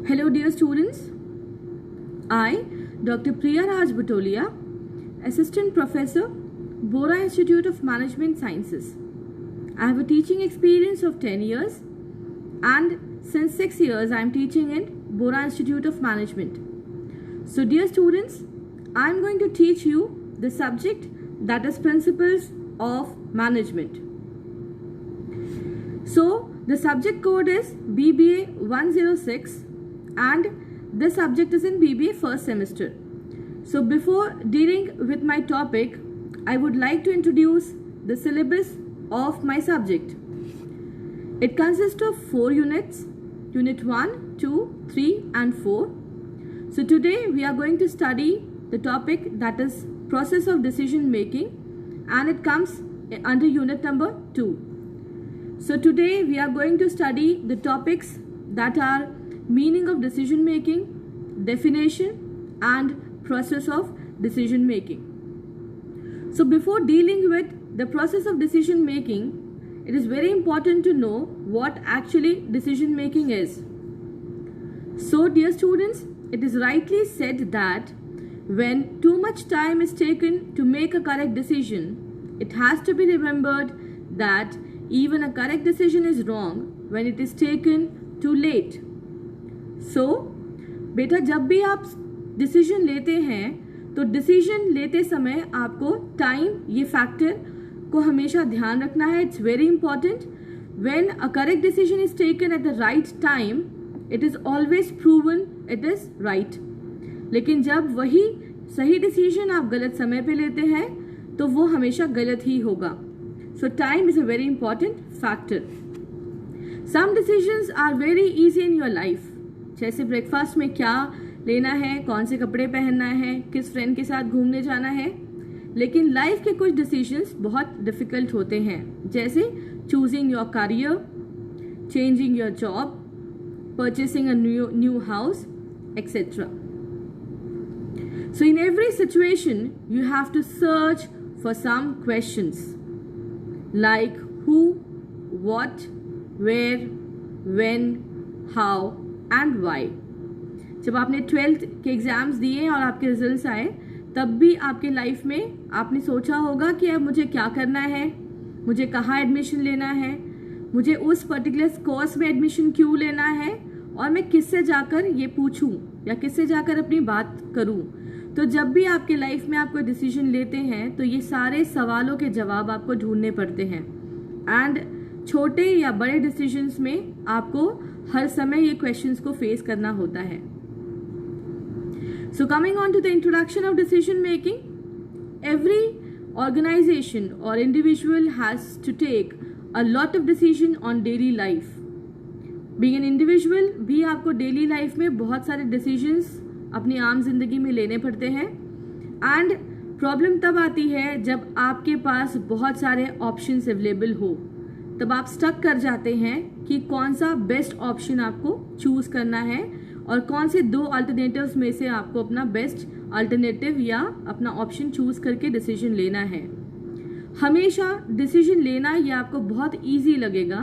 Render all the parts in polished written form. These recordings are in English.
Hello dear students, I, Dr. Priya Raj Batolia, Assistant Professor, Bora Institute of Management Sciences. I have a teaching experience of 10 years and since 6 years I am teaching in Bora Institute of Management. So dear students, I am going to teach you the subject that is Principles of Management. So the subject code is BBA 106 and this subject is in BBA first semester. So before dealing with my topic, I would like to introduce the syllabus of my subject. It consists of 4 units, Unit 1, 2, 3 and 4. So today we are going to study the topic that is Process of Decision Making and it comes under Unit number 2. So today we are going to study the topics that are meaning of decision making, definition and process of decision making. So before dealing with the process of decision making, it is very important to know what actually decision making is. So dear students, it is rightly said that when too much time is taken to make a correct decision, it has to be remembered that even a correct decision is wrong when it is taken too late. So, बेटा जब भी आप decision लेते हैं तो decision लेते समय आपको टाइम ये फैक्टर को हमेशा ध्यान रखना है. It's very important. When a correct decision is taken at the right time it is always proven it is right. लेकिन जब वही सही डिसीजन आप गलत समय पे लेते हैं तो वो हमेशा गलत ही होगा. So time is a very important factor. Some decisions are very easy in your life, जैसे ब्रेकफास्ट में क्या लेना है, कौन से कपड़े पहनना है, किस फ्रेंड के साथ घूमने जाना है. लेकिन लाइफ के कुछ डिसीजंस बहुत डिफिकल्ट होते हैं, जैसे choosing your career, changing your job, purchasing a new house etcetera. So in every situation you have to search for some questions like who, what, where, when, how and why. जब आपने 12th के exams दिए और आपके results आए तब भी आपके लाइफ में आपने सोचा होगा कि अब मुझे क्या करना है, मुझे कहाँ एडमिशन लेना है, मुझे उस पर्टिकुलर कोर्स में एडमिशन क्यों लेना है और मैं किससे जाकर ये पूछूं या किससे जाकर अपनी बात करूं. तो जब भी आपके लाइफ में आप कोई डिसीजन लेते हैं तो ये सारे सवालों के जवाब आपको ढूंढने पड़ते हैं एंड छोटे या बड़े डिसीजंस में आपको हर समय ये क्वेश्चंस को फेस करना होता है. So coming on to the introduction of decision making, every organisation और individual has to take a lot of decision on daily life. Being an individual भी आपको डेली लाइफ में बहुत सारे डिसीजंस अपनी आम जिंदगी में लेने पड़ते हैं एंड प्रॉब्लम तब आती है जब आपके पास बहुत सारे ऑप्शंस अवेलेबल हो. तब आप स्टक कर जाते हैं कि कौन सा बेस्ट ऑप्शन आपको चूज करना है और कौन से 2 अल्टरनेटिव्स में से आपको अपना बेस्ट अल्टरनेटिव या अपना ऑप्शन चूज करके डिसीजन लेना है. हमेशा डिसीजन लेना ये आपको बहुत ईजी लगेगा,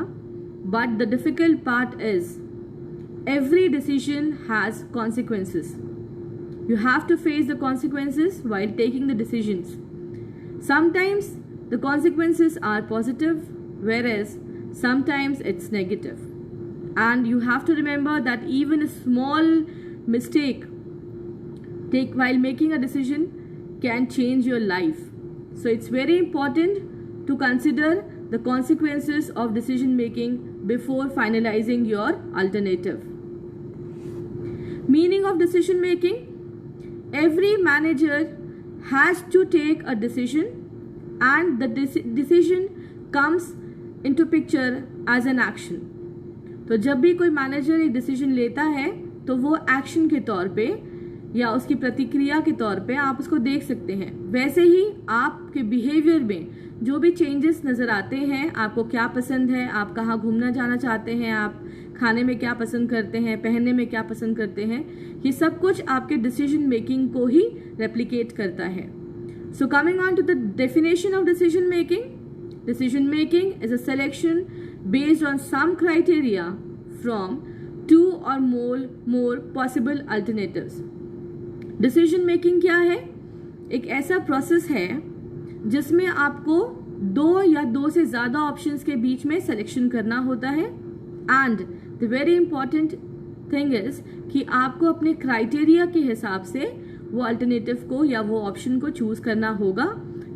but the difficult part is every decision has consequences. You have to face the consequences while taking the decisions. Sometimes the consequences are positive, whereas sometimes it's negative. And you have to remember that even a small mistake while making a decision can change your life. So it's very important to consider the consequences of decision making before finalizing your alternative. Meaning of decision making, every manager has to take a decision and the decision comes into picture as an action. तो जब भी कोई manager एक decision लेता है तो वो action के तौर पे या उसकी प्रतिक्रिया के तौर पे आप उसको देख सकते हैं. वैसे ही आपके बिहेवियर में जो भी चेंजेस नजर आते हैं, आपको क्या पसंद है, आप कहाँ घूमना जाना चाहते हैं, आप खाने में क्या पसंद करते हैं, पहनने में क्या पसंद करते हैं, ये सब कुछ आपके डिसीजन मेकिंग को ही रेप्लिकेट करता है. So coming on to the definition of decision making, Decision making is a selection based on some criteria from 2 or more possible alternatives. Decision making क्या है? एक ऐसा प्रोसेस है जिसमें आपको 2 या 2 से ज़्यादा ऑप्शंस के बीच में सिलेक्शन करना होता है and the very important thing is कि आपको अपने क्राइटेरिया के हिसाब से वो अल्टरनेटिव को या वो ऑप्शन को चूज करना होगा,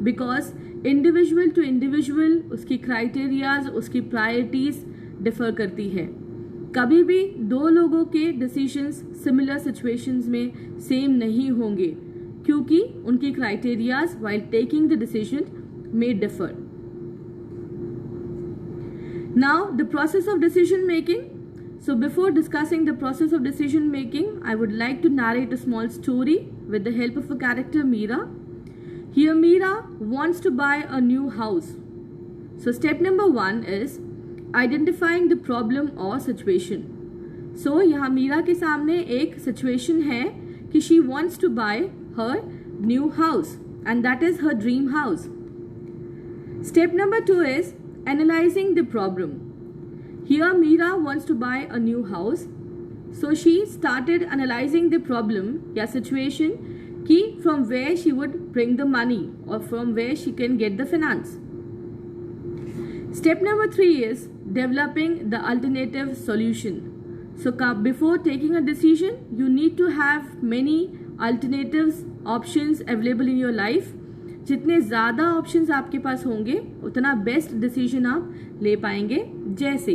बिकॉज इंडिविजुअल टू इंडिविजुअल उसकी क्राइटेरियाज, उसकी प्रायोरिटीज डिफर करती है. कभी भी 2 लोगों के डिसीजंस सिमिलर सिचुएशंस में सेम नहीं होंगे क्योंकि उनकी criterias while taking the decision may differ. Now the process of decision making. So before discussing the process of decision making, I would like to narrate a small story with the help of a character, Meera. Here Meera wants to buy a new house. So step number 1 is identifying the problem or situation. So यहाँ मीरा के सामने एक situation है कि she wants to buy her new house and that is her dream house. Step number 2 is analyzing the problem. Here Meera wants to buy a new house. So she started analyzing the problem या situation कि from where she would bring the money or from where she can get the finance. Step number 3 is developing the alternative solution. So before taking a decision, you need to have many alternatives, options available in your life. जितने ज़्यादा options आपके पास होंगे उतना best decision आप ले पाएंगे. जैसे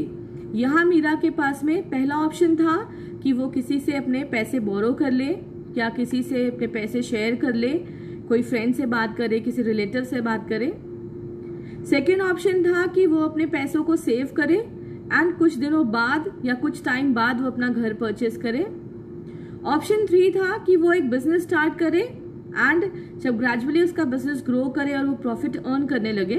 यहाँ मीरा के पास में पहला ऑप्शन था कि वो किसी से अपने पैसे बोरो कर ले या किसी से अपने पैसे शेयर कर ले, कोई फ्रेंड से बात करे, किसी रिलेटिव से बात करे. सेकेंड ऑप्शन था कि वो अपने पैसों को सेव करे एंड कुछ दिनों बाद या कुछ टाइम बाद वो अपना घर परचेज करे. ऑप्शन 3 था कि वो एक बिजनेस स्टार्ट करे एंड जब ग्रेजुअली उसका बिजनेस ग्रो करे और वो प्रॉफिट अर्न करने लगे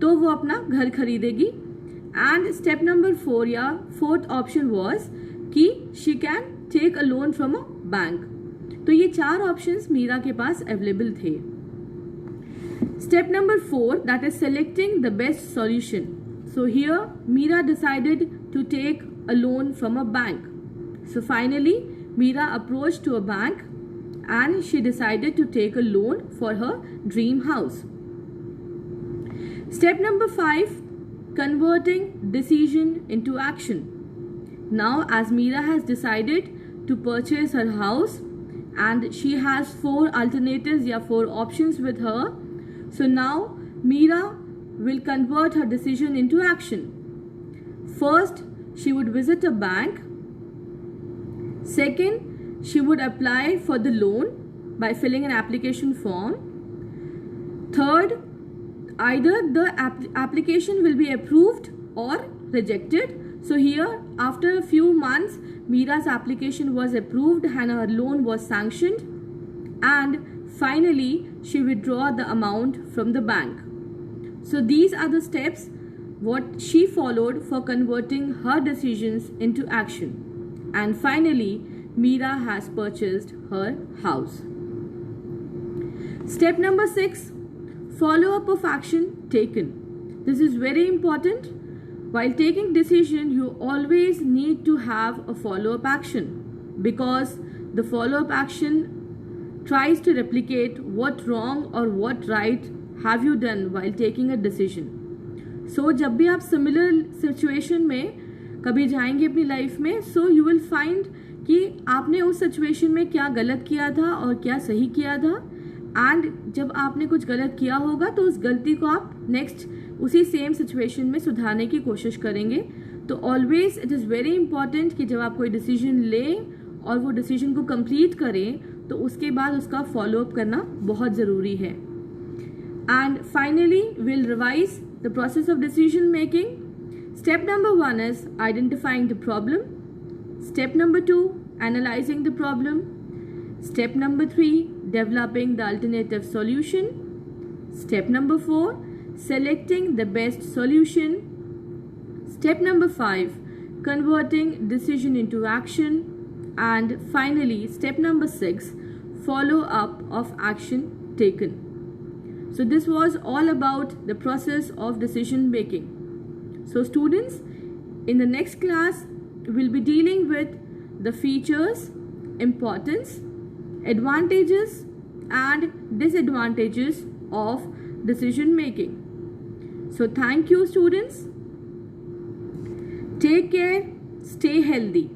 तो वो अपना घर खरीदेगी. एंड स्टेप नंबर 4 या फोर्थ ऑप्शन वाज कि she can take a loan from a bank. तो ये 4 ऑप्शंस मीरा के पास अवेलेबल थे. Step number 4 that is selecting the best solution. So here Meera decided to take a loan from a bank. So finally Meera approach to a bank and she decided to take a loan for her dream house. Step number 5, converting decision into action. Now as Meera has decided to purchase her house and she has 4 alternatives या 4 options with her, so now Meera will convert her decision into action. First, she would visit a bank. Second, she would apply for the loan by filling an application form. Third, either the application will be approved or rejected. So here, after a few months, Meera's application was approved and her loan was sanctioned. And finally, she withdrew the amount from the bank. So these are the steps what she followed for converting her decisions into action. And finally, Meera has purchased her house. Step number 6, follow-up of action taken. This is very important. While taking decision, you always need to have a follow-up action because the follow-up action tries to replicate what wrong or what right have you done while taking a decision. So जब भी आप similar situation में कभी जाएंगे अपनी life में, so you will find कि आपने उस सिचुएशन में क्या गलत किया था और क्या सही किया था. एंड जब आपने कुछ गलत किया होगा तो उस गलती को आप नेक्स्ट उसी सेम सिचुएशन में सुधारने की कोशिश करेंगे. तो always it is very important कि जब आप कोई डिसीजन लें और वो डिसीजन को कंप्लीट करें तो उसके बाद उसका फॉलोअप करना बहुत ज़रूरी है. And finally will revise the process of decision making. Step number 1 is identifying the problem. Step number 2, analyzing the problem. Step number 3, developing the alternative solution. Step number 4, selecting the best solution. Step number 5, converting decision into action. And finally, step number 6, follow up of action taken. So this was all about the process of decision making. So students, in the next class, we'll be dealing with the features, importance, advantages and disadvantages of decision making. So thank you students. Take care, stay healthy.